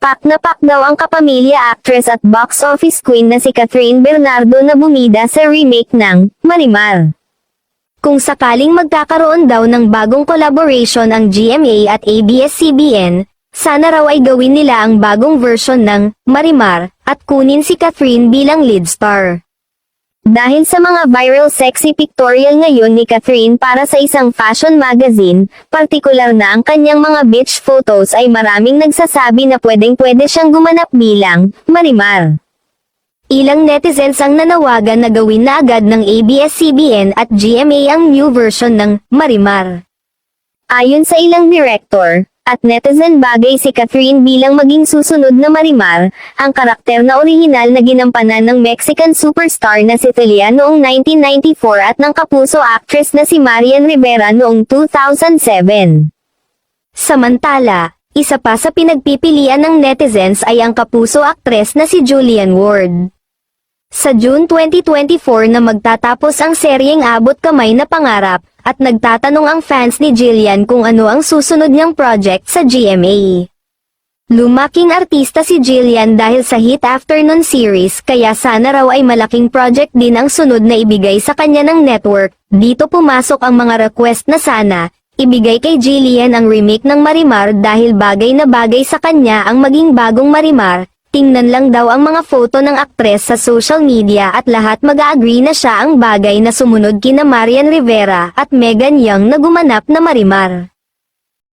Pak na pak daw ang kapamilya actress at box office queen na si Catherine Bernardo na bumida sa remake ng Marimar. Kung sakaling magkakaroon daw ng bagong collaboration ang GMA at ABS-CBN, sana raw ay gawin nila ang bagong version ng Marimar at kunin si Catherine bilang lead star. Dahil sa mga viral sexy pictorial ngayon ni Catherine para sa isang fashion magazine, partikular na ang kanyang mga beach photos ay maraming nagsasabi na pwedeng-pwede siyang gumanap bilang Marimar. Ilang netizens ang nanawagan na gawin na agad ng ABS-CBN at GMA ang new version ng Marimar. Ayon sa ilang director at netizen, bagay si Catherine bilang maging susunod na Marimar, ang karakter na orihinal na ginampanan ng Mexican superstar na si Thalia noong 1994 at ng kapuso actress na si Marian Rivera noong 2007. Samantala, isa pa sa pinagpipilian ng netizens ay ang kapuso aktres na si Julianne Ward. Sa June 2024 na magtatapos ang seryeng Abot Kamay na Pangarap, at nagtatanong ang fans ni Jillian kung ano ang susunod niyang project sa GMA. Lumaking artista si Jillian dahil sa hit Afternoon series, kaya sana raw ay malaking project din ang sunod na ibigay sa kanya ng network. Dito pumasok ang mga request na sana ibigay kay Jillian ang remake ng Marimar dahil bagay na bagay sa kanya ang maging bagong Marimar. Tingnan lang daw ang mga photo ng aktres sa social media at lahat mag-agree na siya ang bagay na sumunod kina Marian Rivera at Megan Young na gumanap na Marimar.